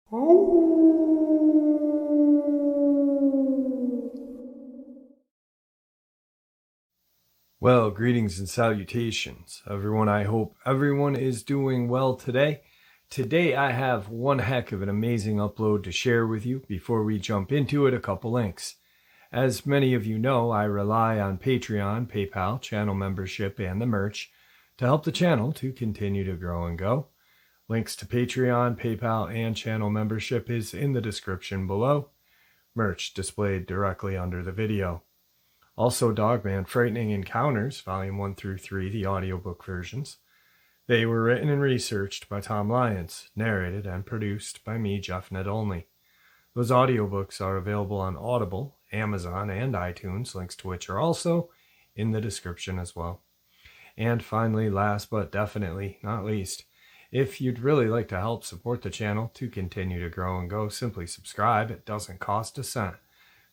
Well, greetings and salutations, everyone. I hope everyone is doing well today. Today I have one heck of an amazing upload to share with you. Before we jump into it, a couple links. As many of you know, I rely on Patreon, PayPal, channel membership, and the merch to help the channel to continue to grow and go. Links to Patreon, PayPal, and channel membership is in the description below. Merch displayed directly under the video. Also, Dogman Frightening Encounters, Volume 1 through 3, the audiobook versions. They were written and researched by Tom Lyons, narrated and produced by me, Jeff Nedolny. Those audiobooks are available on Audible, Amazon, and iTunes, links to which are also in the description as well. And finally, last but definitely not least, if you'd really like to help support the channel to continue to grow and go, simply subscribe. It doesn't cost a cent.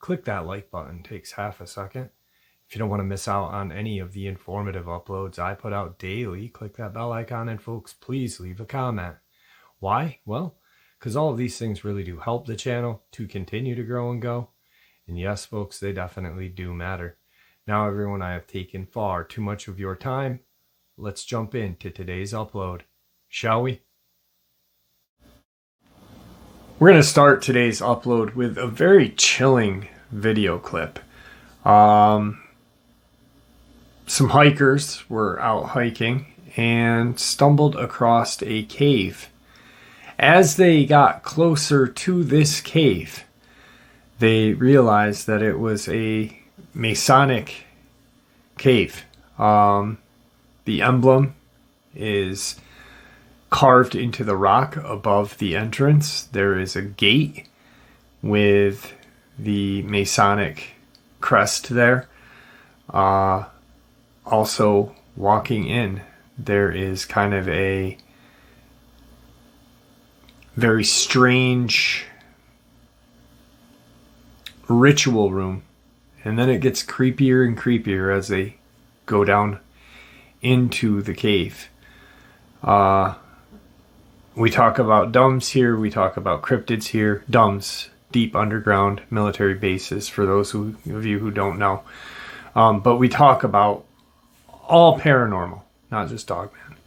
Click that like button, it takes half a second. If you don't want to miss out on any of the informative uploads I put out daily, click that bell icon, and folks, please leave a comment. Why? Well, because all of these things really do help the channel to continue to grow and go. And yes, folks, they definitely do matter. Now, everyone, I have taken far too much of your time. Let's jump into today's upload, shall we? We're going to start today's upload with a very chilling video clip. Some hikers were out hiking and stumbled across a cave. As they got closer to this cave, they realized that it was a Masonic cave. The emblem is carved into the rock above the entrance. There is a gate with the Masonic crest there. Also, walking in, there is kind of a very strange ritual room. And then it gets creepier and creepier as they go down into the cave. We talk about DUMBs here, we talk about cryptids here. DUMBs, deep underground military bases, for those of you who don't know. But we talk about all paranormal, not just Dogman.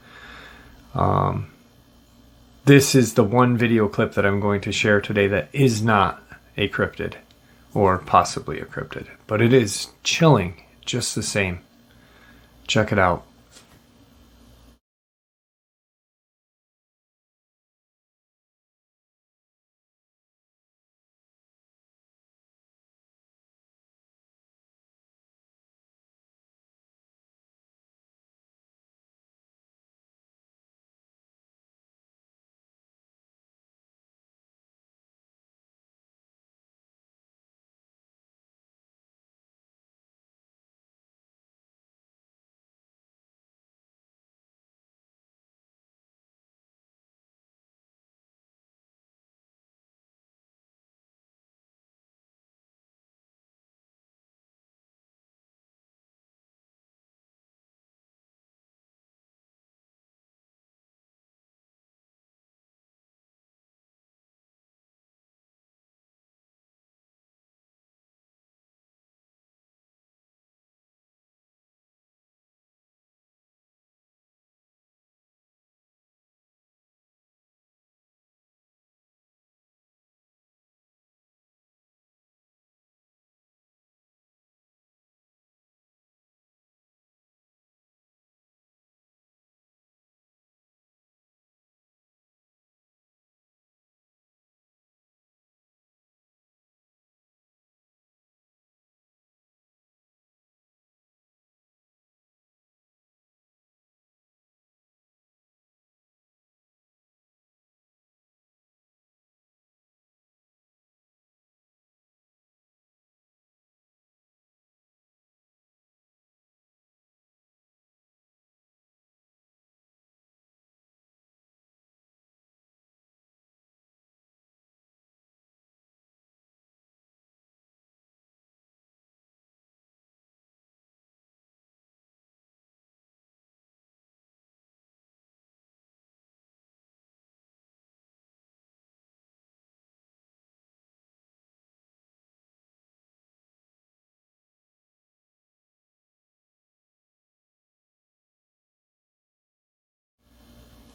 This is the one video clip that I'm going to share today that is not a cryptid, or possibly a cryptid, but it is chilling just the same. Check it out.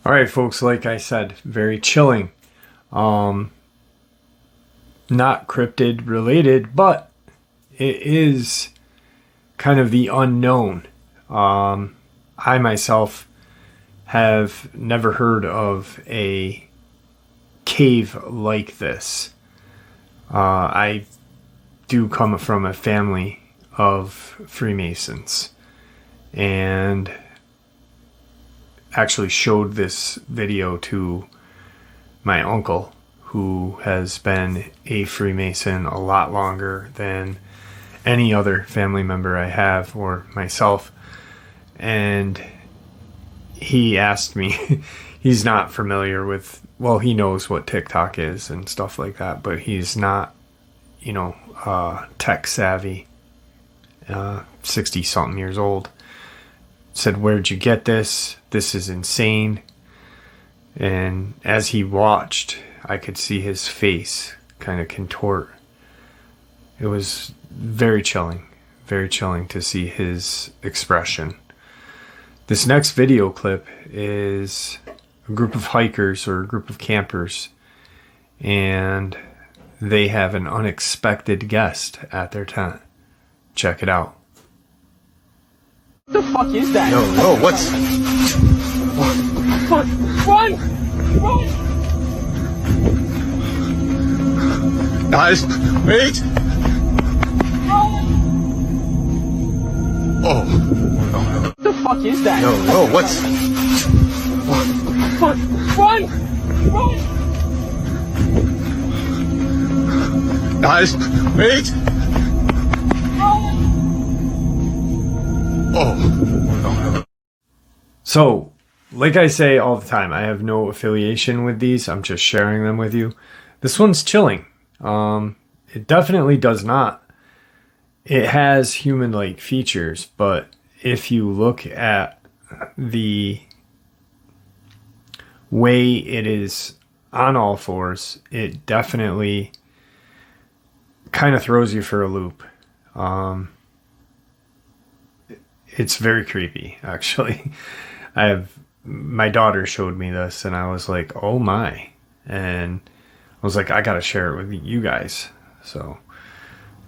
All right, folks, like I said, very chilling. Not cryptid related, but it is kind of the unknown. I myself have never heard of a cave like this. I do come from a family of Freemasons and actually showed this video to my uncle, who has been a Freemason a lot longer than any other family member I have or myself. And he asked me, he's not familiar with, well, he knows what TikTok is and stuff like that, but he's not, tech savvy, 60 something years old. Said, "Where'd you get this? This is insane." And as he watched, I could see his face kind of contort. It was very chilling to see his expression. This next video clip is a group of hikers or a group of campers, and they have an unexpected guest at their tent. Check it out. What the fuck is that? No, what's... Run! Guys, wait! Oh. What the fuck is that? No, what's... Run! Guys, wait! Oh. So, like I say all the time, I have no affiliation with these. I'm just sharing them with you. This one's chilling. It definitely does not. It has human-like features, but if you look at the way it is on all fours, it definitely kind of throws you for a loop. It's very creepy, actually. My daughter showed me this and I was like, oh my. And I was like, I gotta share it with you guys. So,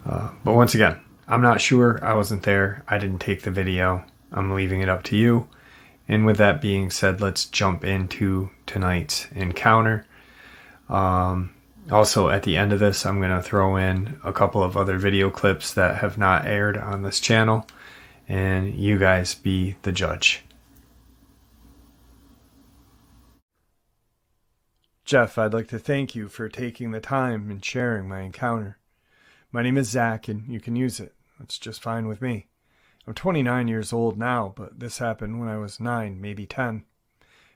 but once again, I'm not sure. I wasn't there. I didn't take the video. I'm leaving it up to you. And with that being said, let's jump into tonight's encounter. Also, at the end of this, I'm going to throw in a couple of other video clips that have not aired on this channel. And you guys be the judge. Jeff, I'd like to thank you for taking the time and sharing my encounter. My name is Zach, and you can use it. That's just fine with me. I'm 29 years old now, but this happened when I was 9, maybe 10.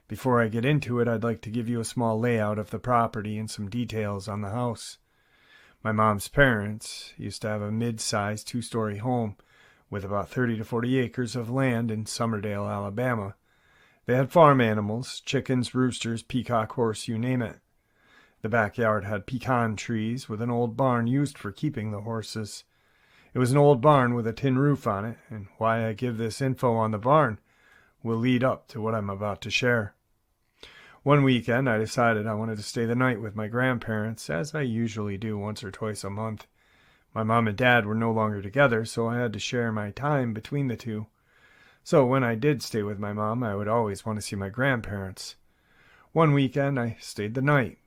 Before I get into it, I'd like to give you a small layout of the property and some details on the house. My mom's parents used to have a mid-sized 2-story home with about 30 to 40 acres of land in Summerdale, Alabama. They had farm animals, chickens, roosters, peacock, horse, you name it. The backyard had pecan trees with an old barn used for keeping the horses. It was an old barn with a tin roof on it, and why I give this info on the barn will lead up to what I'm about to share. One weekend, I decided I wanted to stay the night with my grandparents, as I usually do once or twice a month. My mom and dad were no longer together, so I had to share my time between the two. So when I did stay with my mom, I would always want to see my grandparents. One weekend, I stayed the night.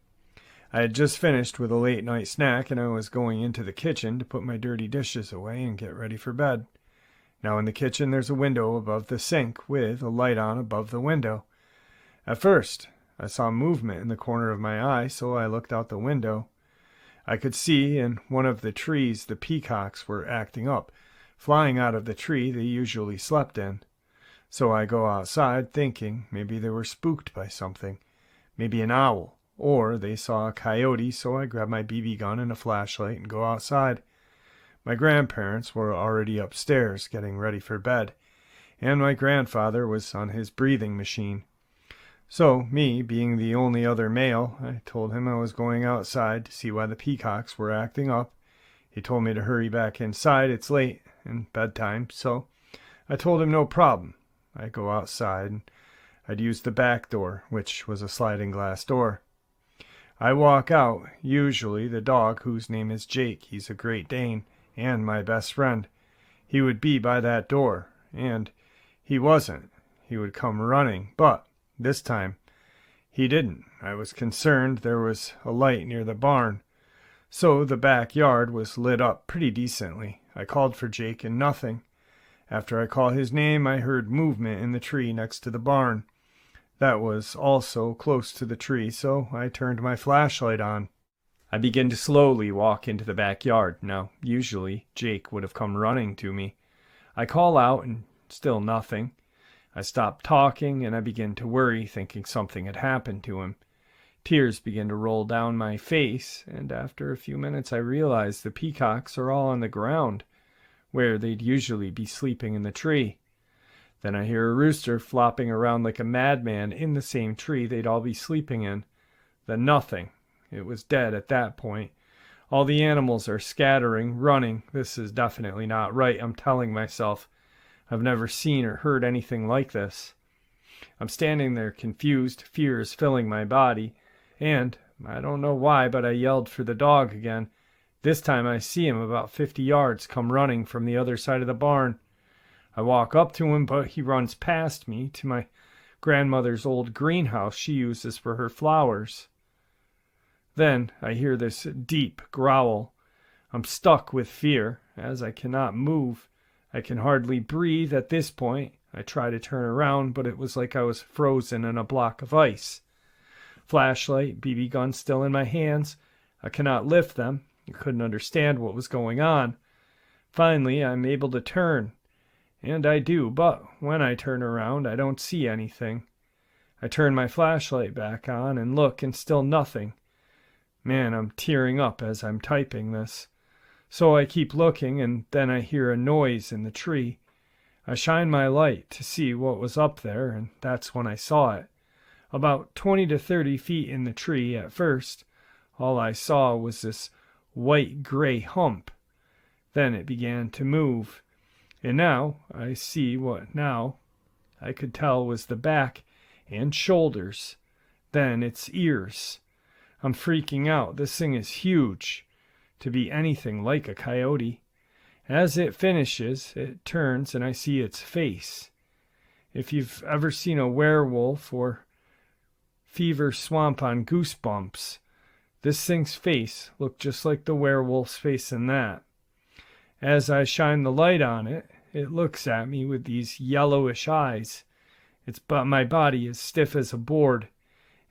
I had just finished with a late night snack, and I was going into the kitchen to put my dirty dishes away and get ready for bed. Now in the kitchen, there's a window above the sink with a light on above the window. At first, I saw movement in the corner of my eye, so I looked out the window. I could see in one of the trees the peacocks were acting up, flying out of the tree they usually slept in. So I go outside thinking maybe they were spooked by something, maybe an owl, or they saw a coyote, so I grab my BB gun and a flashlight and go outside. My grandparents were already upstairs getting ready for bed, and my grandfather was on his breathing machine. So, me being the only other male, I told him I was going outside to see why the peacocks were acting up. He told me to hurry back inside, it's late and bedtime, so I told him no problem. I go outside and I'd use the back door, which was a sliding glass door. I walk out. Usually the dog, whose name is Jake, he's a Great Dane, and my best friend, he would be by that door, and he wasn't. He would come running, but this time he didn't. I was concerned. There was a light near the barn, so the backyard was lit up pretty decently. I called for Jake and nothing. After I called his name, I heard movement in the tree next to the barn. That was also close to the tree, so I turned my flashlight on. I began to slowly walk into the backyard. Now, usually, Jake would have come running to me. I call out, and still nothing. I stopped talking, and I began to worry, thinking something had happened to him. Tears began to roll down my face, and after a few minutes I realized the peacocks are all on the ground, where they'd usually be sleeping in the tree. Then I hear a rooster flopping around like a madman in the same tree they'd all be sleeping in. Then nothing. It was dead at that point. All the animals are scattering, running. This is definitely not right, I'm telling myself. I've never seen or heard anything like this. I'm standing there confused. Fear is filling my body. And, I don't know why, but I yelled for the dog again. This time I see him about 50 yards come running from the other side of the barn. I walk up to him, but he runs past me to my grandmother's old greenhouse she uses for her flowers. Then I hear this deep growl. I'm stuck with fear, as I cannot move. I can hardly breathe at this point. I try to turn around, but it was like I was frozen in a block of ice. Flashlight, BB gun still in my hands. I cannot lift them. I couldn't understand what was going on. Finally, I'm able to turn. And I do, but when I turn around, I don't see anything. I turn my flashlight back on and look, and still nothing. Man, I'm tearing up as I'm typing this. So I keep looking, and then I hear a noise in the tree. I shine my light to see what was up there, and that's when I saw it. About 20 to 30 feet in the tree at first, all I saw was this white-gray hump. Then it began to move. And now I see what now I could tell was the back and shoulders. Then its ears. I'm freaking out. This thing is huge to be anything like a coyote. As it finishes, it turns and I see its face. If you've ever seen a werewolf or Fever Swamp on Goosebumps, this thing's face looked just like the werewolf's face in that. As I shine the light on it, it looks at me with these yellowish eyes. My body is stiff as a board,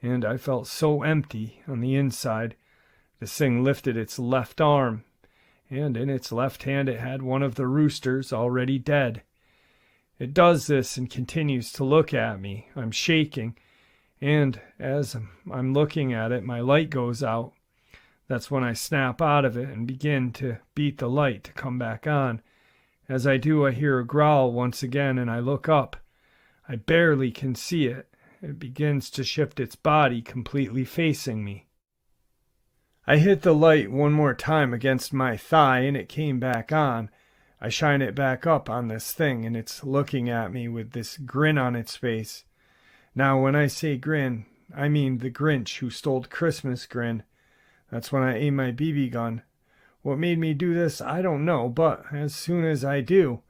and I felt so empty on the inside. This thing lifted its left arm, and in its left hand it had one of the roosters already dead. It does this and continues to look at me. I'm shaking, and as I'm looking at it, my light goes out. That's when I snap out of it and begin to beat the light to come back on. As I do, I hear a growl once again, and I look up. I barely can see it. It begins to shift its body, completely facing me. I hit the light one more time against my thigh, and it came back on. I shine it back up on this thing, and it's looking at me with this grin on its face. Now, when I say grin, I mean the Grinch who stole Christmas grin. That's when I aim my BB gun. What made me do this, I don't know, but as soon as I do,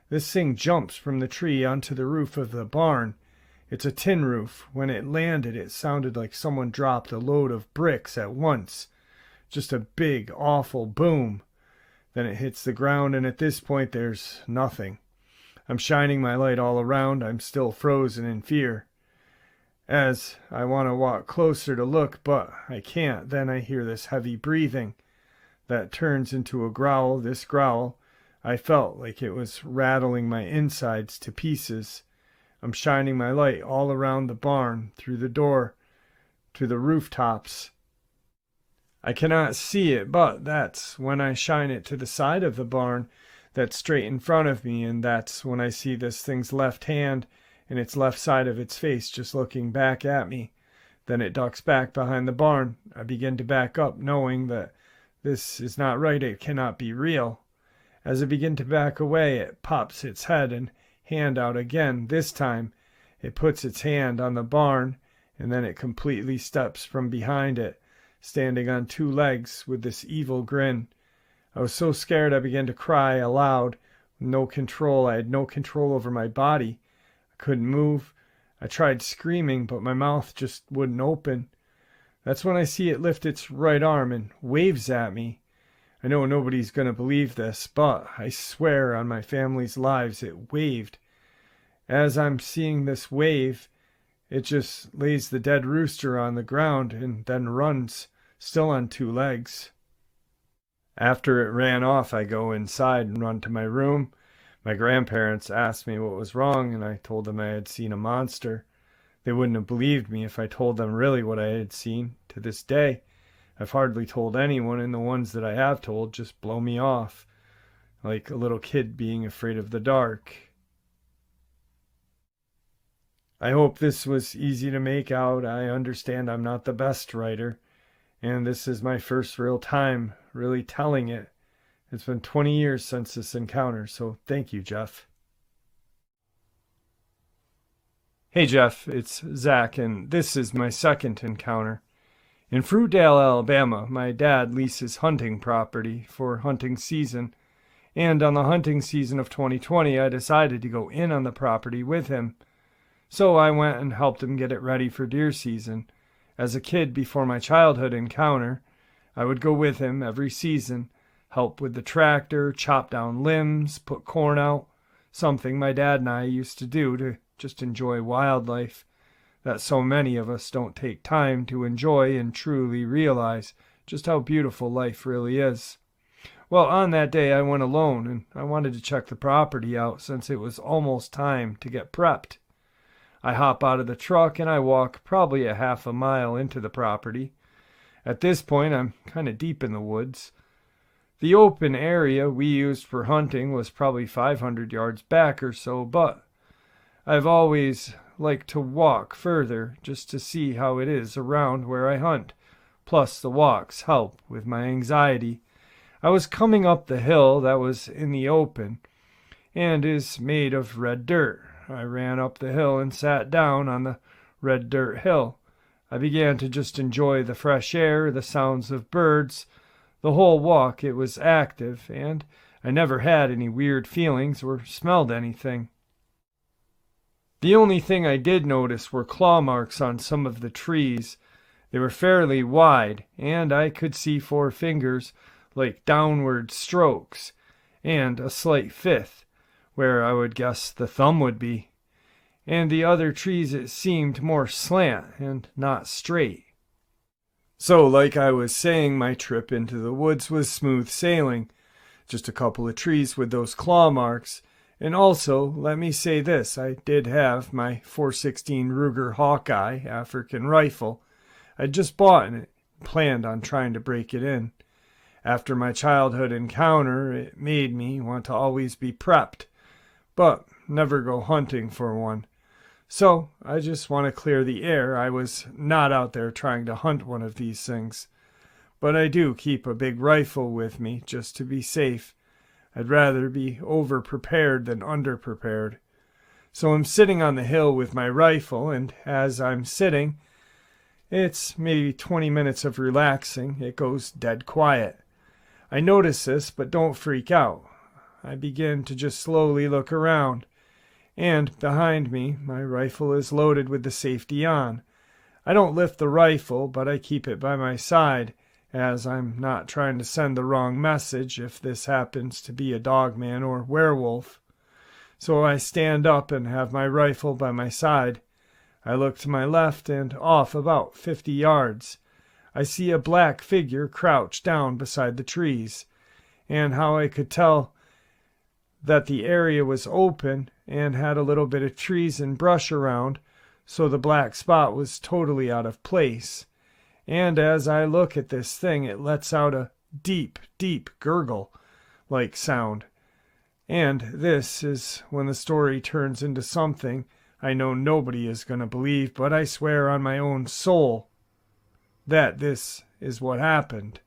this thing jumps from the tree onto the roof of the barn. It's a tin roof. When it landed, it sounded like someone dropped a load of bricks at once. Just a big, awful boom. Then it hits the ground, and at this point, there's nothing. I'm shining my light all around. I'm still frozen in fear. As I want to walk closer to look, but I can't. Then I hear this heavy breathing that turns into a growl. This growl, I felt like it was rattling my insides to pieces. I'm shining my light all around the barn, through the door, to the rooftops. I cannot see it, but that's when I shine it to the side of the barn that's straight in front of me, and that's when I see this thing's left hand and its left side of its face just looking back at me. Then it ducks back behind the barn. I begin to back up, knowing that this is not right. It cannot be real. As I begin to back away, it pops its head and hand out again. This time, It puts its hand on the barn, and then it completely steps from behind it, standing on two legs with this evil grin. I was so scared I began to cry aloud. No control. I had no control over my body. I couldn't move. I tried screaming, but my mouth just wouldn't open. That's when I see it lift its right arm and waves at me. I know nobody's going to believe this, but I swear on my family's lives it waved. As I'm seeing this wave, it just lays the dead rooster on the ground and then runs, still on two legs. After it ran off, I go inside and run to my room. My grandparents asked me what was wrong, and I told them I had seen a monster. They wouldn't have believed me if I told them really what I had seen. To this day, I've hardly told anyone, and the ones that I have told just blow me off, like a little kid being afraid of the dark. I hope this was easy to make out. I understand I'm not the best writer, and this is my first real time really telling it. It's been 20 years since this encounter, so thank you, Jeff. Hey, Jeff, it's Zach, and this is my second encounter. In Fruitdale, Alabama, my dad leases hunting property for hunting season, and on the hunting season of 2020, I decided to go in on the property with him. So I went and helped him get it ready for deer season. As a kid before my childhood encounter, I would go with him every season, help with the tractor, chop down limbs, put corn out, something my dad and I used to do to just enjoy wildlife that so many of us don't take time to enjoy and truly realize just how beautiful life really is. Well, on that day I went alone, and I wanted to check the property out since it was almost time to get prepped. I hop out of the truck and I walk probably a half a mile into the property. At this point, I'm kind of deep in the woods. The open area we used for hunting was probably 500 yards back or so, but I've always liked to walk further just to see how it is around where I hunt. Plus, the walks help with my anxiety. I was coming up the hill that was in the open and is made of red dirt. I ran up the hill and sat down on the red dirt hill. I began to just enjoy the fresh air, the sounds of birds. The whole walk it was active, and I never had any weird feelings or smelled anything. The only thing I did notice were claw marks on some of the trees. They were fairly wide, and I could see 4 fingers like downward strokes, and a slight fifth, where I would guess the thumb would be. And the other trees it seemed more slant and not straight. So, like I was saying, my trip into the woods was smooth sailing. Just a couple of trees with those claw marks. And also, let me say this, I did have my .416 Ruger Hawkeye African rifle. I'd just bought it, planned on trying to break it in. After my childhood encounter, it made me want to always be prepped, but never go hunting for one. So, I just want to clear the air. I was not out there trying to hunt one of these things. But I do keep a big rifle with me, just to be safe. I'd rather be over-prepared than under-prepared. So I'm sitting on the hill with my rifle, and as I'm sitting, it's maybe 20 minutes of relaxing. It goes dead quiet. I notice this, but don't freak out. I begin to just slowly look around. And behind me, my rifle is loaded with the safety on. I don't lift the rifle, but I keep it by my side, as I'm not trying to send the wrong message if this happens to be a dogman or werewolf. So I stand up and have my rifle by my side. I look to my left and off about 50 yards. I see a black figure crouched down beside the trees, and how I could tell that the area was open and had a little bit of trees and brush around, so the black spot was totally out of place. And as I look at this thing, it lets out a deep, deep gurgle-like sound. And this is when the story turns into something I know nobody is going to believe, but I swear on my own soul that this is what happened.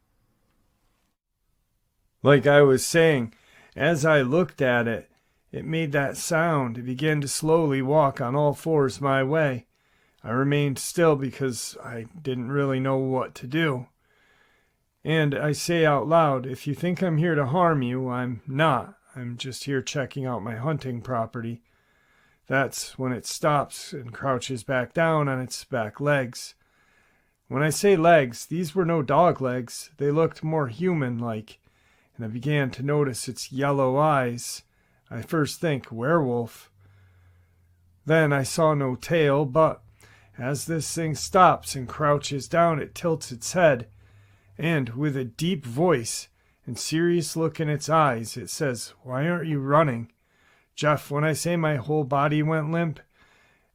Like I was saying, as I looked at it, it made that sound. It began to slowly walk on all fours my way. I remained still because I didn't really know what to do. And I say out loud, if you think I'm here to harm you, I'm not. I'm just here checking out my hunting property. That's when it stops and crouches back down on its back legs. When I say legs, these were no dog legs. They looked more human-like, and I began to notice its yellow eyes. I first think werewolf. Then I saw no tail, but as this thing stops and crouches down, it tilts its head, and with a deep voice and serious look in its eyes, it says, "Why aren't you running?" Jeff, when I say my whole body went limp,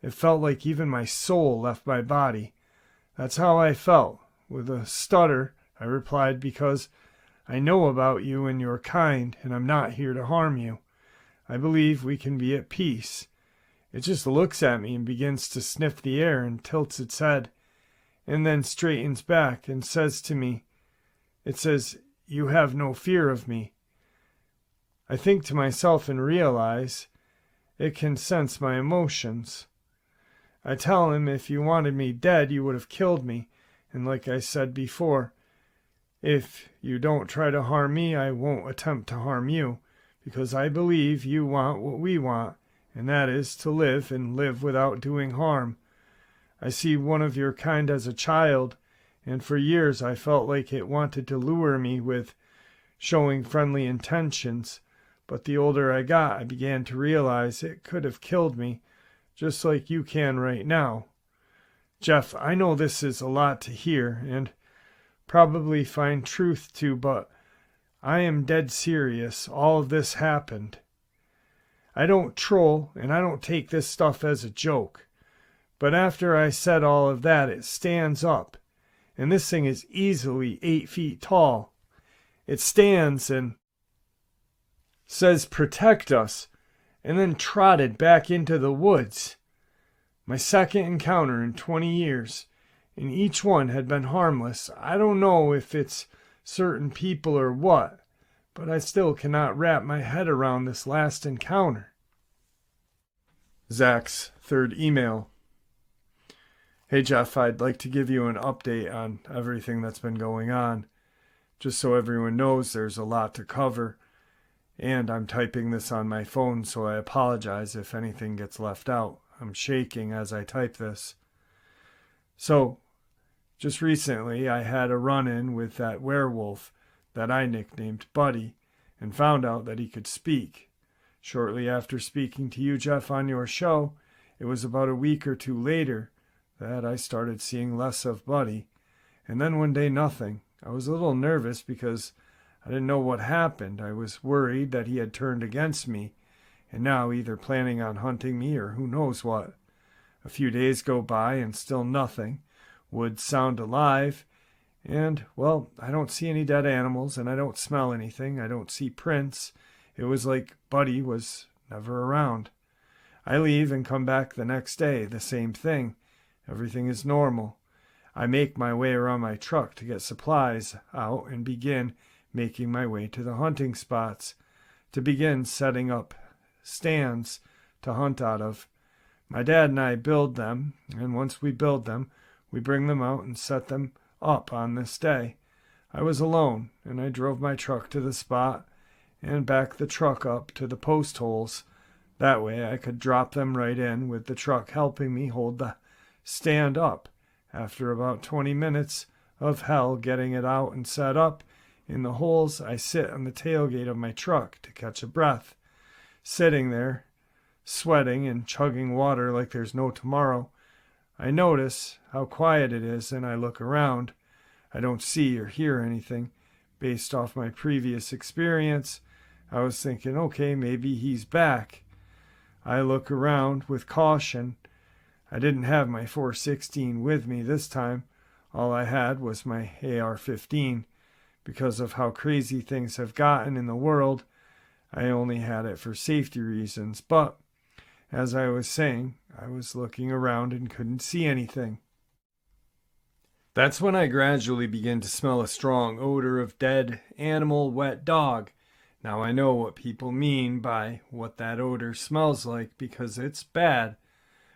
it felt like even my soul left my body. That's how I felt. With a stutter, I replied, "Because I know about you and your kind, and I'm not here to harm you. I believe we can be at peace." It just looks at me and begins to sniff the air and tilts its head, and then straightens back and says to me, it says, "You have no fear of me." I think to myself and realize it can sense my emotions. I tell him, if you wanted me dead, you would have killed me. And like I said before, if you don't try to harm me, I won't attempt to harm you, because I believe you want what we want, and that is to live and live without doing harm. I see one of your kind as a child, and for years I felt like it wanted to lure me with showing friendly intentions. But the older I got, I began to realize it could have killed me, just like you can right now. Jeff, I know this is a lot to hear, and probably find truth to, but I am dead serious. All of this happened. I don't troll, and I don't take this stuff as a joke. But after I said all of that, it stands up, and this thing is easily 8 feet tall. It stands and says, "Protect us," and then trotted back into the woods. My second encounter in 20 years, and each one had been harmless. I don't know if it's certain people or what, but I still cannot wrap my head around this last encounter. Zach's third email. Hey Jeff, I'd like to give you an update on everything that's been going on. Just so everyone knows, there's a lot to cover. And I'm typing this on my phone, so I apologize if anything gets left out. I'm shaking as I type this. So, just recently I had a run-in with that werewolf that I nicknamed Buddy, and found out that he could speak. Shortly after speaking to you, Jeff, on your show, it was about a week or two later that I started seeing less of Buddy. And then one day, nothing. I was a little nervous because I didn't know what happened. I was worried that he had turned against me, and now either planning on hunting me or who knows what. A few days go by and still nothing. Woods sound alive, and, well, I don't see any dead animals, and I don't smell anything. I don't see prints. It was like Buddy was never around. I leave and come back the next day, the same thing. Everything is normal. I make my way around my truck to get supplies out and begin making my way to the hunting spots to begin setting up stands to hunt out of. My dad and I build them, and once we build them, we bring them out and set them up on this day. I was alone, and I drove my truck to the spot and backed the truck up to the post holes. That way I could drop them right in with the truck helping me hold the stand up. After about 20 minutes of hell getting it out and set up in the holes, I sit on the tailgate of my truck to catch a breath. Sitting there, sweating and chugging water like there's no tomorrow, I notice how quiet it is, and I look around. I don't see or hear anything. Based off my previous experience, I was thinking, okay, maybe he's back. I look around with caution. I didn't have my .416 with me this time. All I had was my AR-15. Because of how crazy things have gotten in the world, I only had it for safety reasons. But, as I was saying, I was looking around and couldn't see anything. That's when I gradually began to smell a strong odor of dead animal, wet dog. Now I know what people mean by what that odor smells like because it's bad.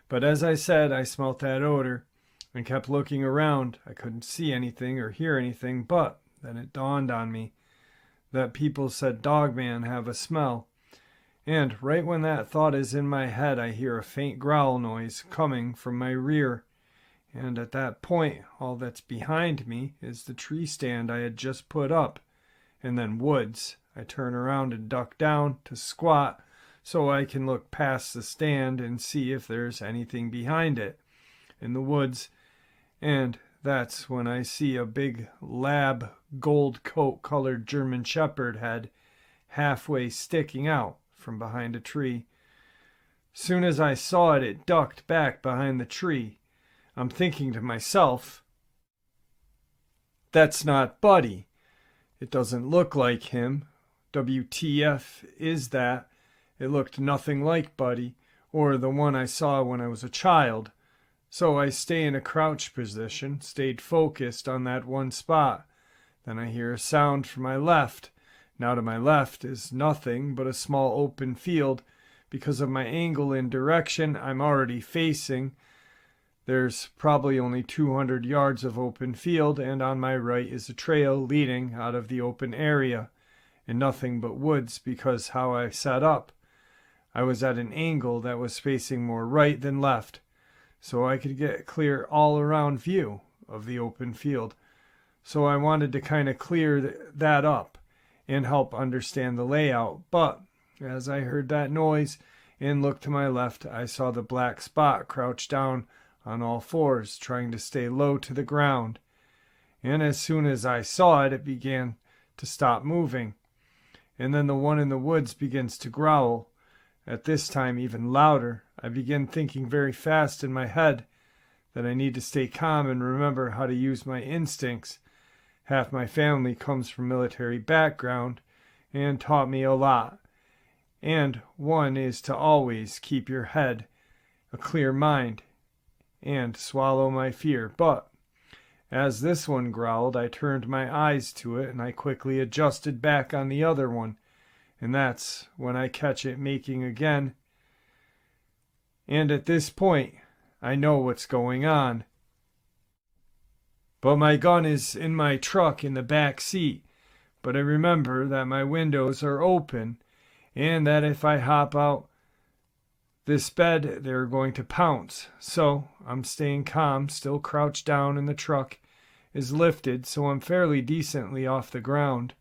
But as I said, I smelt that odor and kept looking around. I couldn't see anything or hear anything, but then it dawned on me that people said Dogman have a smell. And right when that thought is in my head, I hear a faint growl noise coming from my rear. And at that point, all that's behind me is the tree stand I had just put up, and then woods. I turn around and duck down to squat so I can look past the stand and see if there's anything behind it in the woods. And that's when I see a big lab gold coat colored German Shepherd head halfway sticking out from behind a tree. Soon as I saw it, it ducked back behind the tree. I'm thinking to myself, that's not Buddy. It doesn't look like him. WTF is that? It looked nothing like Buddy, or the one I saw when I was a child. So I stay in a crouch position, stayed focused on that one spot. Then I hear a sound from my left. Now to my left is nothing but a small open field. Because of my angle and direction I'm already facing, there's probably only 200 yards of open field, and on my right is a trail leading out of the open area, and nothing but woods because how I set up. I was at an angle that was facing more right than left, so I could get a clear all-around view of the open field. So I wanted to kind of clear that up and help understand the layout, but as I heard that noise and looked to my left, I saw the black spot crouch down on all fours, trying to stay low to the ground. And as soon as I saw it, it began to stop moving. And then the one in the woods begins to growl, at this time even louder. I begin thinking very fast in my head that I need to stay calm and remember how to use my instincts. Half my family comes from military background and taught me a lot. And one is to always keep your head, a clear mind, and swallow my fear. But as this one growled, I turned my eyes to it and I quickly adjusted back on the other one. And that's when I catch it making again. And at this point, I know what's going on. But my gun is in my truck in the back seat. But I remember that my windows are open and that if I hop out this bed, they're going to pounce. So I'm staying calm, still crouched down, and the truck is lifted, so I'm fairly decently off the ground.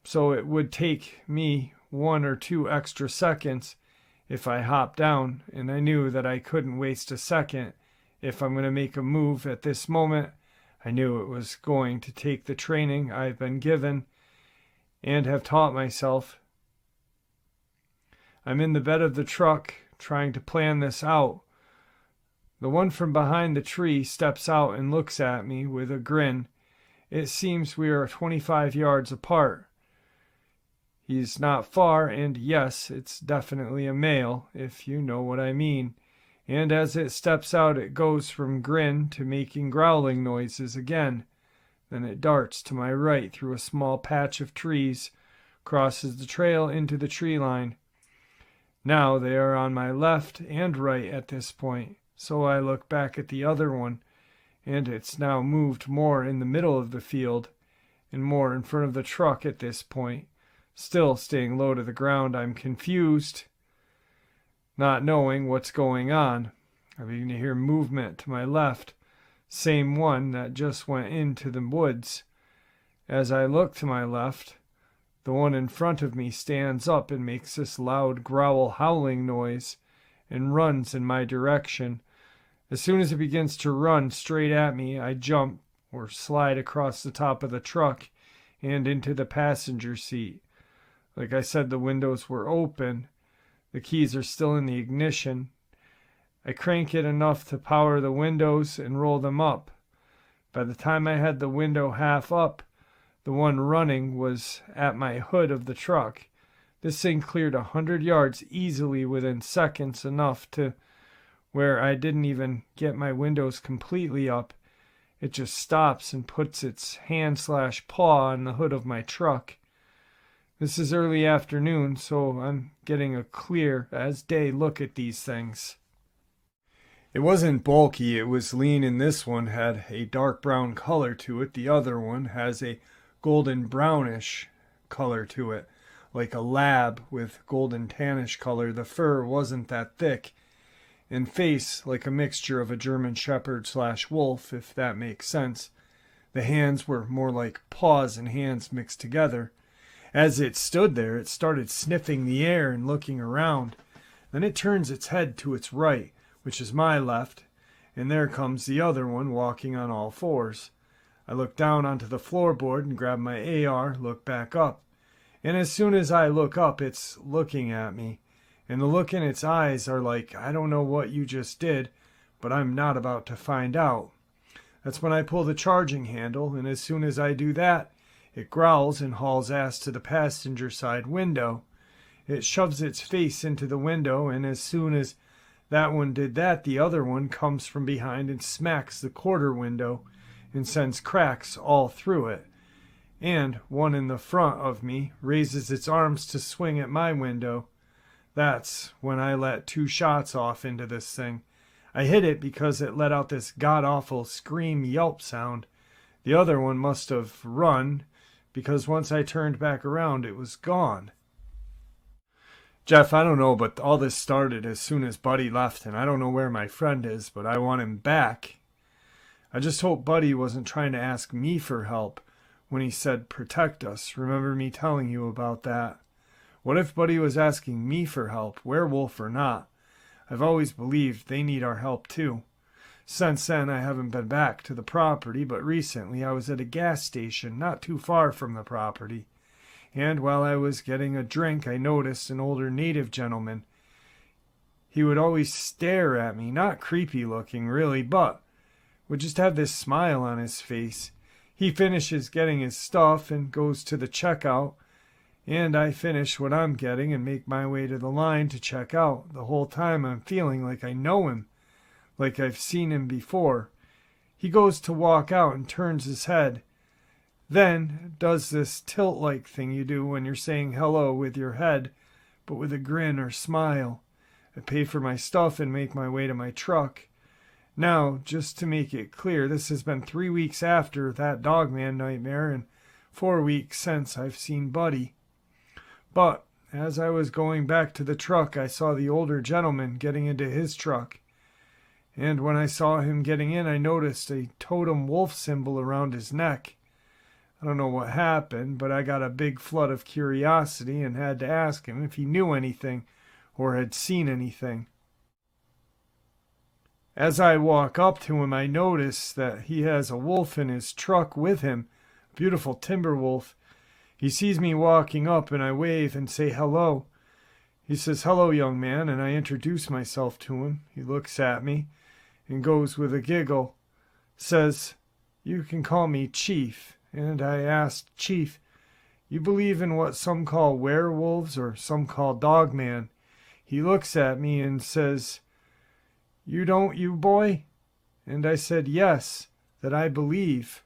So it would take me 1 or 2 extra seconds if I hopped down, and I knew that I couldn't waste a second if I'm going to make a move at this moment. I knew it was going to take the training I've been given and have taught myself. I'm in the bed of the truck trying to plan this out. The one from behind the tree steps out and looks at me with a grin. It seems we are 25 yards apart. He's not far, and yes, it's definitely a male, if you know what I mean. And as it steps out, it goes from grin to making growling noises again. Then it darts to my right through a small patch of trees, crosses the trail into the tree line. Now they are on my left and right at this point, so I look back at the other one, and it's now moved more in the middle of the field and more in front of the truck at this point. Still staying low to the ground, I'm confused, not knowing what's going on. I begin to hear movement to my left, same one that just went into the woods. As I look to my left, the one in front of me stands up and makes this loud growl howling noise and runs in my direction. As soon as it begins to run straight at me, I jump or slide across the top of the truck and into the passenger seat. Like I said, the windows were open. The keys are still in the ignition. I crank it enough to power the windows and roll them up. By the time I had the window half up, the one running was at my hood of the truck. This thing cleared 100 yards easily within seconds, enough to where I didn't even get my windows completely up. It just stops and puts its hand/paw on the hood of my truck. This is early afternoon, so I'm getting a clear as day look at these things. It wasn't bulky, it was lean, and this one had a dark brown color to it. The other one has a golden brownish color to it, like a lab with golden tannish color. The fur wasn't that thick, and face like a mixture of a German Shepherd / wolf, if that makes sense. The hands were more like paws and hands mixed together. As it stood there, it started sniffing the air and looking around. Then it turns its head to its right, which is my left, and there comes the other one walking on all fours. I look down onto the floorboard and grab my AR, look back up. And as soon as I look up, it's looking at me. And the look in its eyes are like, I don't know what you just did, but I'm not about to find out. That's when I pull the charging handle, and as soon as I do that, it growls and hauls ass to the passenger side window. It shoves its face into the window, and as soon as that one did that, the other one comes from behind and smacks the quarter window and sends cracks all through it. And one in the front of me raises its arms to swing at my window. That's when I let 2 shots off into this thing. I hit it because it let out this god-awful scream yelp sound. The other one must have run, because once I turned back around, it was gone. Jeff, I don't know, but all this started as soon as Buddy left, and I don't know where my friend is, but I want him back. I just hope Buddy wasn't trying to ask me for help when he said protect us. Remember me telling you about that? What if Buddy was asking me for help, werewolf or not? I've always believed they need our help too. Since then, I haven't been back to the property, but recently I was at a gas station not too far from the property. And while I was getting a drink, I noticed an older native gentleman. He would always stare at me, not creepy looking really, but would just have this smile on his face. He finishes getting his stuff and goes to the checkout, and I finish what I'm getting and make my way to the line to check out. The whole time I'm feeling like I know him, like I've seen him before. He goes to walk out and turns his head. Then does this tilt-like thing you do when you're saying hello with your head, but with a grin or smile. I pay for my stuff and make my way to my truck. Now, just to make it clear, this has been 3 weeks after that Dogman nightmare and 4 weeks since I've seen Buddy. But as I was going back to the truck, I saw the older gentleman getting into his truck. And when I saw him getting in, I noticed a totem wolf symbol around his neck. I don't know what happened, but I got a big flood of curiosity and had to ask him if he knew anything or had seen anything. As I walk up to him, I notice that he has a wolf in his truck with him, a beautiful timber wolf. He sees me walking up and I wave and say hello. He says, "Hello, young man," and I introduce myself to him. He looks at me and goes with a giggle, says, "You can call me Chief." And I asked, "Chief, you believe in what some call werewolves or some call Dogman?" He looks at me and says, "You don't, you boy?" And I said, "Yes, that I believe.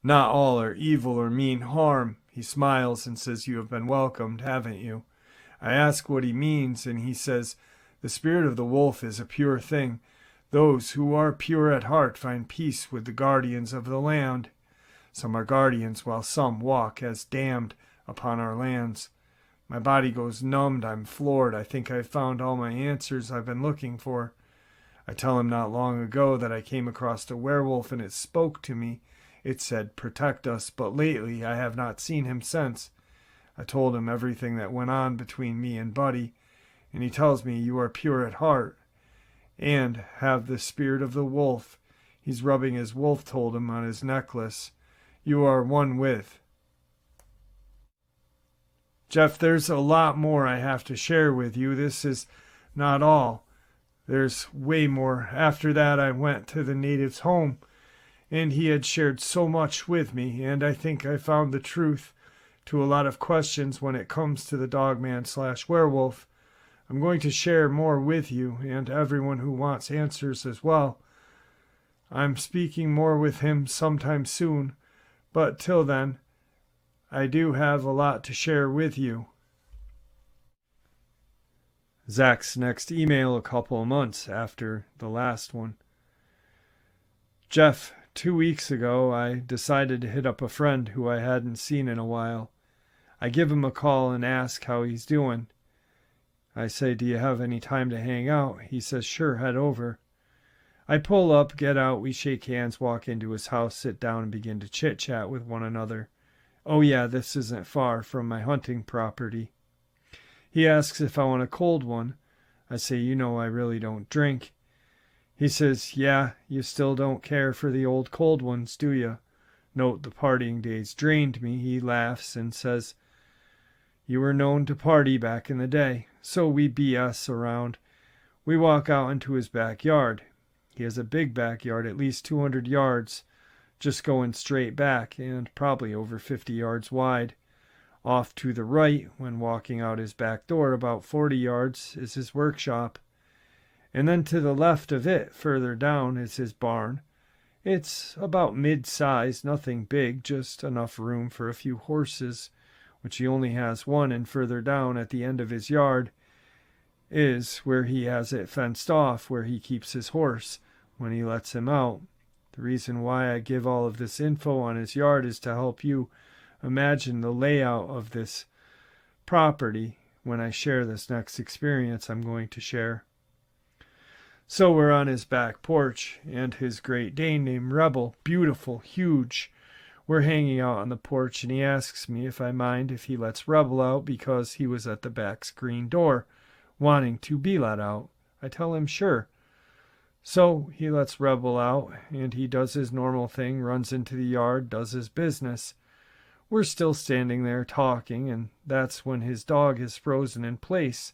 Not all are evil or mean harm." He smiles and says, "You have been welcomed, haven't you?" I ask what he means, and he says, "The spirit of the wolf is a pure thing. Those who are pure at heart find peace with the guardians of the land. Some are guardians, while some walk as damned upon our lands." My body goes numbed. I'm floored. I think I've found all my answers I've been looking for. I tell him not long ago that I came across a werewolf and it spoke to me. It said, "Protect us," but lately I have not seen him since. I told him everything that went on between me and Buddy, and he tells me, "You are pure at heart and have the spirit of the wolf." He's rubbing his wolf totem on his necklace. "You are one with." Jeff, there's a lot more I have to share with you. This is not all. There's way more. After that, I went to the native's home, and he had shared so much with me, and I think I found the truth to a lot of questions when it comes to the Dogman / werewolf. I'm going to share more with you and everyone who wants answers as well. I'm speaking more with him sometime soon, but till then, I do have a lot to share with you. Zach's next email a couple of months after the last one. Jeff, 2 weeks ago, I decided to hit up a friend who I hadn't seen in a while. I give him a call and ask how he's doing. I say, do you have any time to hang out? He says, sure, head over. I pull up, get out, we shake hands, walk into his house, sit down, and begin to chit-chat with one another. Oh yeah, this isn't far from my hunting property. He asks if I want a cold one. I say, you know I really don't drink. He says, yeah, you still don't care for the old cold ones, do you? Note the partying days drained me. He laughs and says, you were known to party back in the day. So we BS around. We walk out into his backyard. He has a big backyard, at least 200 yards, just going straight back and probably over 50 yards wide. Off to the right, when walking out his back door about 40 yards, is his workshop. And then to the left of it, further down, is his barn. It's about mid-size, nothing big, just enough room for a few horses, which he only has one, and further down at the end of his yard is where he has it fenced off, where he keeps his horse when he lets him out. The reason why I give all of this info on his yard is to help you imagine the layout of this property when I share this next experience I'm going to share. So we're on his back porch, and his Great Dane named Rebel, beautiful, huge. We're hanging out on the porch, and he asks me if I mind if he lets Rebel out because he was at the back screen door, wanting to be let out. I tell him sure. So he lets Rebel out, and he does his normal thing, runs into the yard, does his business. We're still standing there talking, and that's when his dog is frozen in place,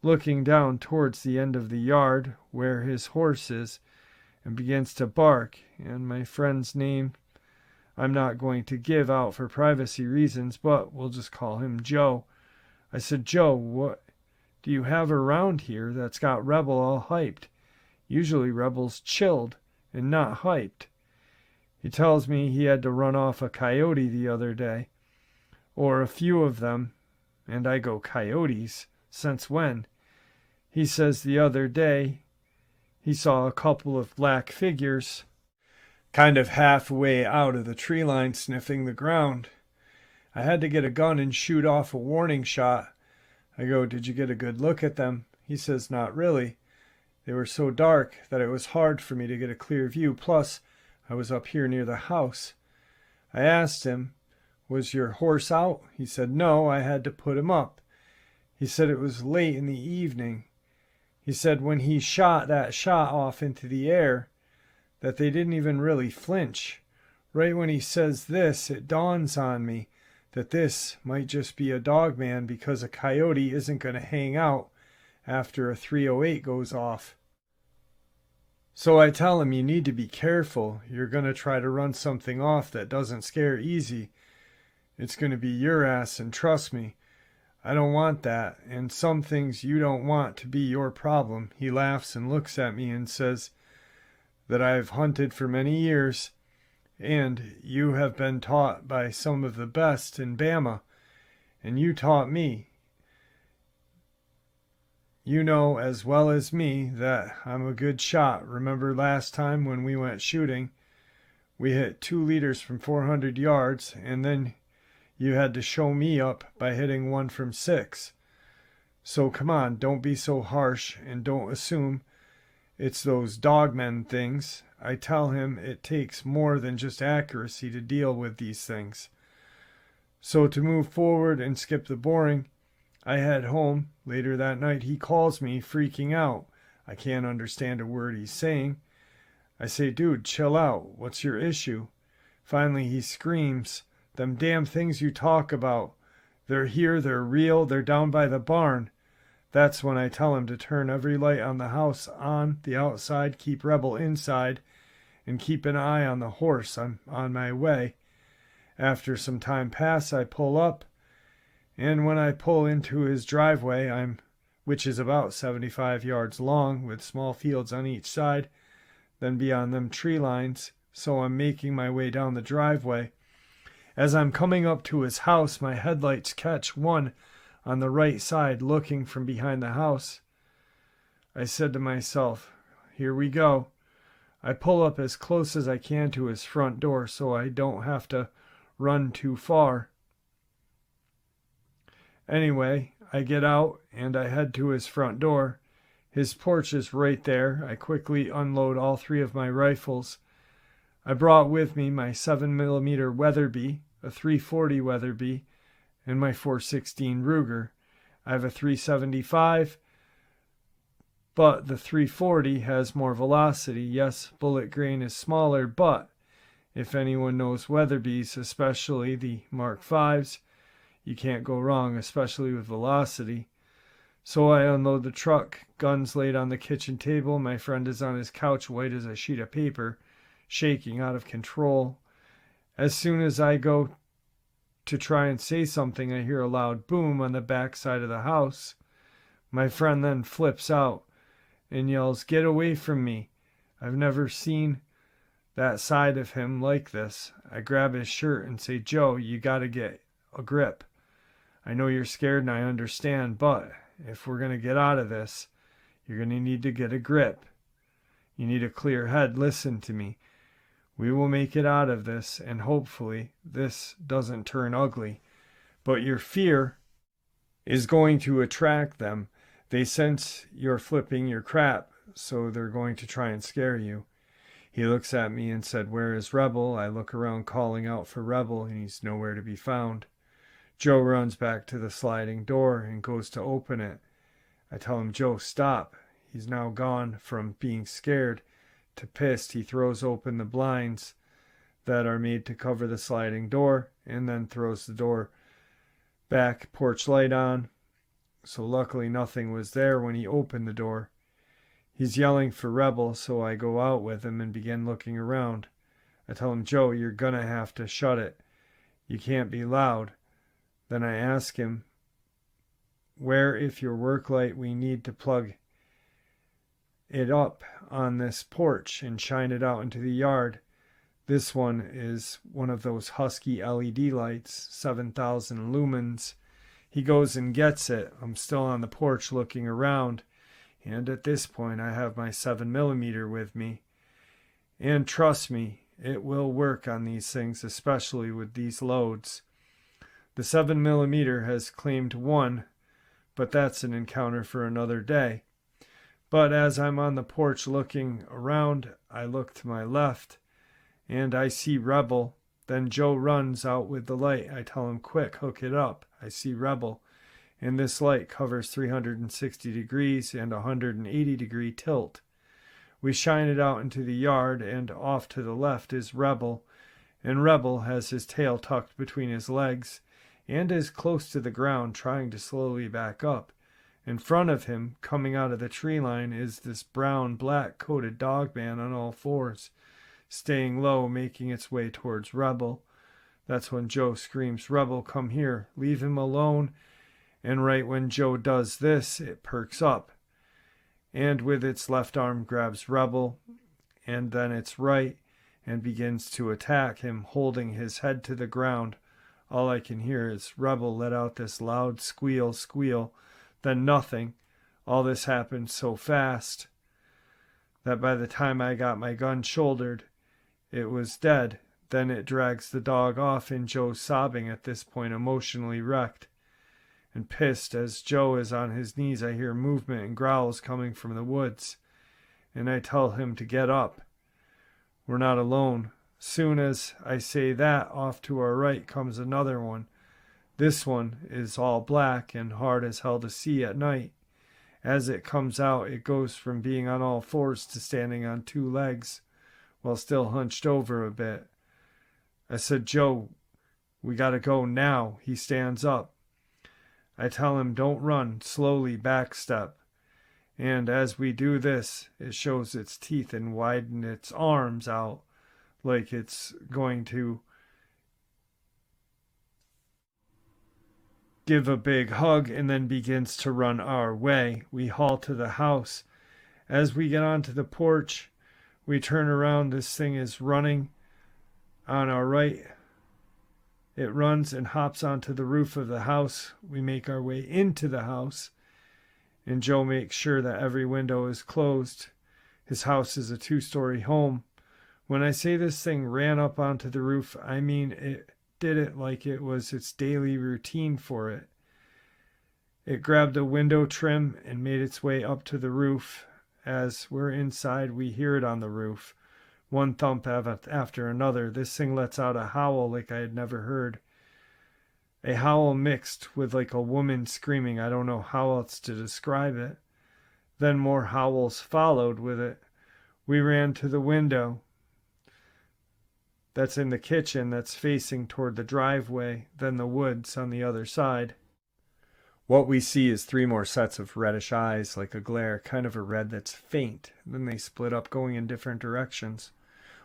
looking down towards the end of the yard where his horse is, and begins to bark. And my friend's name I'm not going to give out for privacy reasons, but we'll just call him Joe. I said, Joe, what do you have around here that's got Rebel all hyped? Usually Rebel's chilled and not hyped. He tells me he had to run off a coyote the other day, or a few of them, and I go, coyotes? Since when? He says the other day he saw a couple of black figures kind of halfway out of the tree line sniffing the ground. I had to get a gun and shoot off a warning shot. I go, did you get a good look at them? He says, not really. They were so dark that it was hard for me to get a clear view. Plus, I was up here near the house. I asked him, was your horse out? He said, no, I had to put him up. He said it was late in the evening. He said when he shot that shot off into the air, that they didn't even really flinch. Right when he says this, it dawns on me that this might just be a Dogman because a coyote isn't going to hang out after a 308 goes off. So I tell him, you need to be careful. You're going to try to run something off that doesn't scare easy. It's going to be your ass, and trust me, I don't want that, and some things you don't want to be your problem. He laughs and looks at me and says that I've hunted for many years, and you have been taught by some of the best in Bama, and you taught me. You know as well as me that I'm a good shot. Remember last time when we went shooting, we hit 2 leaders from 400 yards, and then you had to show me up by hitting 1 from 6. So come on, don't be so harsh, and don't assume it's those Dogman things. I tell him it takes more than just accuracy to deal with these things. So to move forward and skip the boring, I head home. Later that night he calls me, freaking out. I can't understand a word he's saying. I say, dude, chill out. What's your issue? Finally he screams, them damn things you talk about. They're here, they're real, they're down by the barn. That's when I tell him to turn every light on the house on the outside, keep Rebel inside, and keep an eye on the horse. I'm on my way. After some time pass, I pull up, and when I pull into his driveway, which is about 75 yards long, with small fields on each side, then beyond them tree lines, so I'm making my way down the driveway, As I'm coming up to his house, my headlights catch one on the right side looking from behind the house. I said to myself, here we go. I pull up as close as I can to his front door so I don't have to run too far. Anyway, I get out and I head to his front door. His porch is right there. I quickly unload all 3 of my rifles. I brought with me my 7mm Weatherby, a 340 Weatherby, and my 416 Ruger. I have a 375, but the 340 has more velocity. Yes, bullet grain is smaller, but if anyone knows Weatherbys, especially the Mark 5s, you can't go wrong, especially with velocity. So I unload the truck, guns laid on the kitchen table. My friend is on his couch, white as a sheet of paper, shaking out of control. As soon as I go to try and say something, I hear a loud boom on the back side of the house. My friend then flips out and yells, "Get away from me." I've never seen that side of him like this. I grab his shirt and say, "Joe, you gotta get a grip. I know you're scared and I understand, but if we're gonna get out of this, you're gonna need to get a grip. You need a clear head. Listen to me. We will make it out of this, and hopefully this doesn't turn ugly. But your fear is going to attract them. They sense you're flipping your crap, so they're going to try and scare you." He looks at me and said, "Where is Rebel?" I look around calling out for Rebel, and he's nowhere to be found. Joe runs back to the sliding door and goes to open it. I tell him, "Joe, stop." He's now gone from being scared to pissed. He throws open the blinds that are made to cover the sliding door and then throws the door back, porch light on. So luckily nothing was there when he opened the door. He's yelling for Rebel, so I go out with him and begin looking around. I tell him, "Joe, you're gonna have to shut it. You can't be loud." Then I ask him, "Where, if your work light, we need to plug it up on this porch and shine it out into the yard." This one is one of those Husky LED lights, 7,000 lumens. He goes and gets it. I'm still on the porch looking around, and at this point I have my 7mm with me. And trust me, it will work on these things, especially with these loads. The 7mm has claimed 1, but that's an encounter for another day. But as I'm on the porch looking around, I look to my left, and I see Rebel. Then Joe runs out with the light. I tell him, "Quick, hook it up." I see Rebel, and this light covers 360 degrees and 180-degree tilt. We shine it out into the yard, and off to the left is Rebel, and Rebel has his tail tucked between his legs and is close to the ground, trying to slowly back up. In front of him, coming out of the tree line, is this brown-black coated Dogman on all 4s, staying low, making its way towards Rebel. That's when Joe screams, "Rebel, come here, leave him alone." And right when Joe does this, it perks up, and with its left arm grabs Rebel, and then its right, and begins to attack him, holding his head to the ground. All I can hear is Rebel let out this loud squeal, then nothing. All this happened so fast that by the time I got my gun shouldered, it was dead. Then it drags the dog off, and Joe's sobbing at this point, emotionally wrecked and pissed. As Joe is on his knees, I hear movement and growls coming from the woods, and I tell him to get up. We're not alone. Soon as I say that, off to our right comes another one. This one is all black and hard as hell to see at night. As it comes out, it goes from being on all 4s to standing on 2 legs, while still hunched over a bit. I said, "Joe, we gotta go now." He stands up. I tell him, "Don't run, slowly backstep." And as we do this, it shows its teeth and widens its arms out like it's going to give a big hug, and then begins to run our way. We haul to the house. As we get onto the porch, we turn around. This thing is running on our right. It runs and hops onto the roof of the house. We make our way into the house, and Joe makes sure that every window is closed. His house is a 2-story home. When I say this thing ran up onto the roof, I mean it did it like it was its daily routine for it. It grabbed a window trim and made its way up to the roof. As we're inside, we hear it on the roof. One thump after another. This thing lets out a howl like I had never heard. A howl mixed with like a woman screaming. I don't know how else to describe it. Then more howls followed with it. We ran to the window that's in the kitchen that's facing toward the driveway, then the woods on the other side. What we see is 3 more sets of reddish eyes, like a glare, kind of a red that's faint. Then they split up, going in different directions.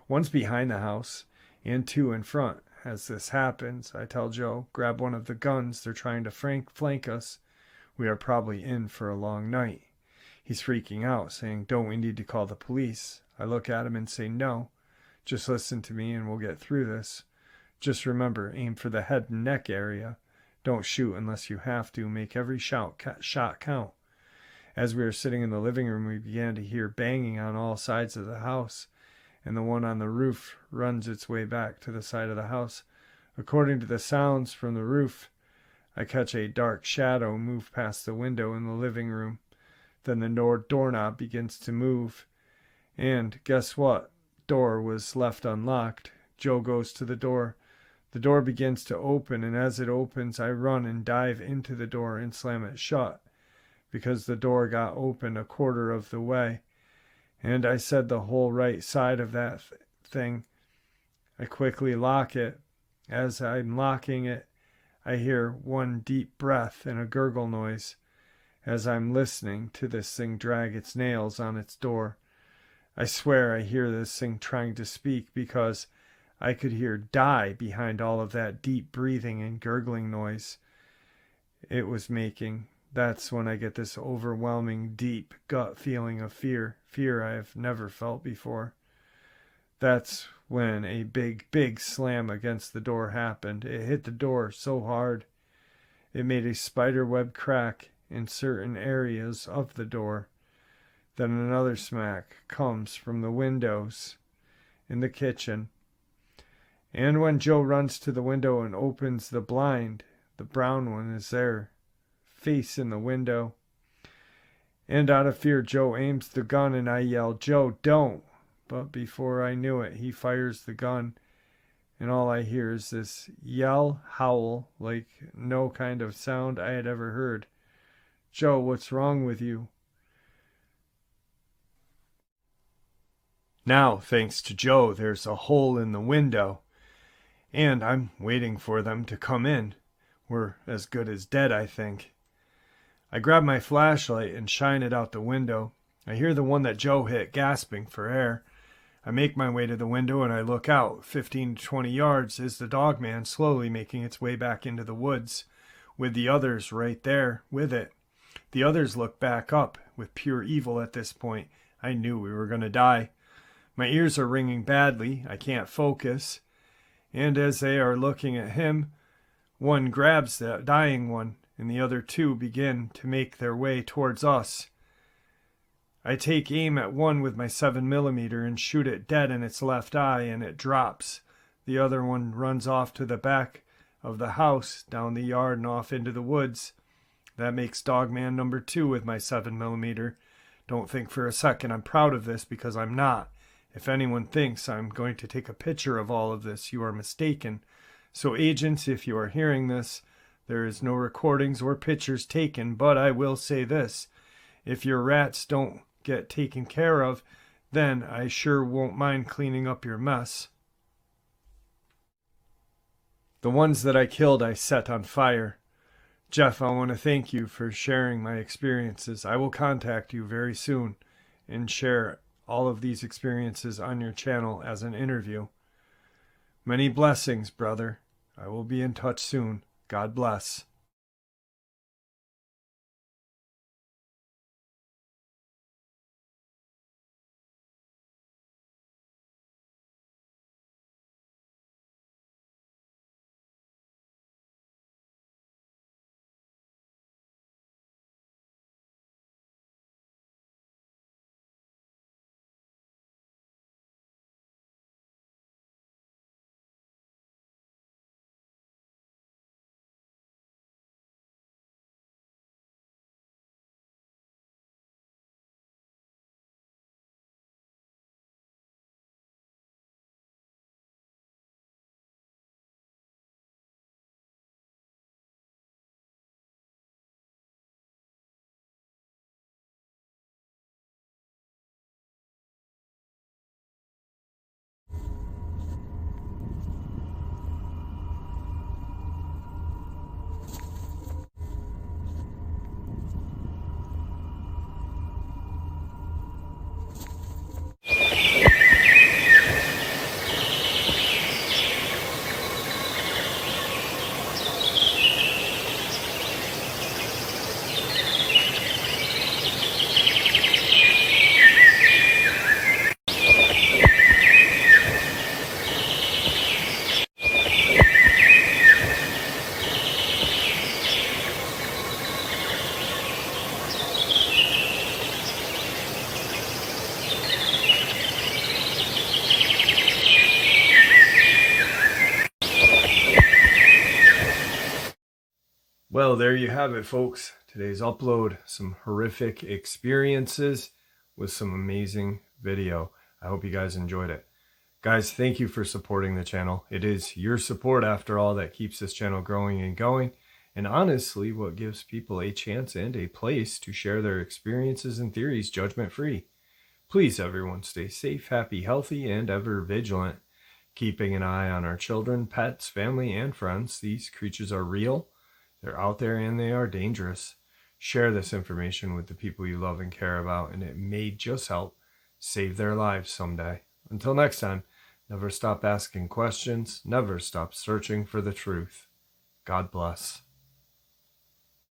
One's behind the house, and 2 in front. As this happens, I tell Joe, grab one of the guns. They're trying to flank us. We are probably in for a long night. He's freaking out, saying, don't we need to call the police? I look at him and say, no. Just listen to me and we'll get through this. Just remember, aim for the head and neck area. Don't shoot unless you have to. Make every shot count. As we were sitting in the living room, we began to hear banging on all sides of the house, and the one on the roof runs its way back to the side of the house. According to the sounds from the roof, I catch a dark shadow move past the window in the living room. Then the doorknob begins to move. And guess what? Door was left unlocked. Joe goes to the door. The door begins to open, and as it opens, I run and dive into the door and slam it shut, because the door got open a quarter of the way, and I said the whole right side of that thing. I quickly lock it. As I'm locking it, I hear one deep breath and a gurgle noise as I'm listening to this thing drag its nails on its door. I swear I hear this thing trying to speak, because I could hear die behind all of that deep breathing and gurgling noise it was making. That's when I get this overwhelming, deep gut feeling of fear I have never felt before. That's when a big slam against the door happened. It hit the door so hard, it made a spiderweb crack in certain areas of the door. Then another smack comes from the windows in the kitchen. And when Joe runs to the window and opens the blind, the brown one is there, face in the window. And out of fear, Joe aims the gun, and I yell, Joe, don't! But before I knew it, he fires the gun, and all I hear is this yell, howl, like no kind of sound I had ever heard. Joe, what's wrong with you? Now, thanks to Joe, there's a hole in the window, and I'm waiting for them to come in. We're as good as dead, I think. I grab my flashlight and shine it out the window. I hear the one that Joe hit gasping for air. I make my way to the window and I look out. 15 to 20 yards is the Dogman slowly making its way back into the woods, with the others right there with it. The others look back up with pure evil at this point. I knew we were going to die. My ears are ringing badly. I can't focus. And as they are looking at him, one grabs the dying one, and the other 2 begin to make their way towards us. I take aim at one with my 7mm and shoot it dead in its left eye, and it drops. The other one runs off to the back of the house, down the yard, and off into the woods. That makes Dogman number 2 with my 7mm. Don't think for a second I'm proud of this, because I'm not. If anyone thinks I'm going to take a picture of all of this, you are mistaken. So agents, if you are hearing this, there is no recordings or pictures taken, but I will say this. If your rats don't get taken care of, then I sure won't mind cleaning up your mess. The ones that I killed I set on fire. Jeff, I want to thank you for sharing my experiences. I will contact you very soon and share all of these experiences on your channel as an interview. Many blessings, brother. I will be in touch soon. God bless. Well, there you have it, folks. Today's upload, some horrific experiences with some amazing video. I hope you guys enjoyed it. Guys, thank you for supporting the channel. It is your support, after all, that keeps this channel growing and going, and honestly, what gives people a chance and a place to share their experiences and theories judgment-free. Please, everyone, stay safe, happy, healthy, and ever vigilant, keeping an eye on our children, pets, family, and friends. These creatures are real, they're out there, and they are dangerous. Share this information with the people you love and care about, and it may just help save their lives someday. Until next time, never stop asking questions, never stop searching for the truth. God bless.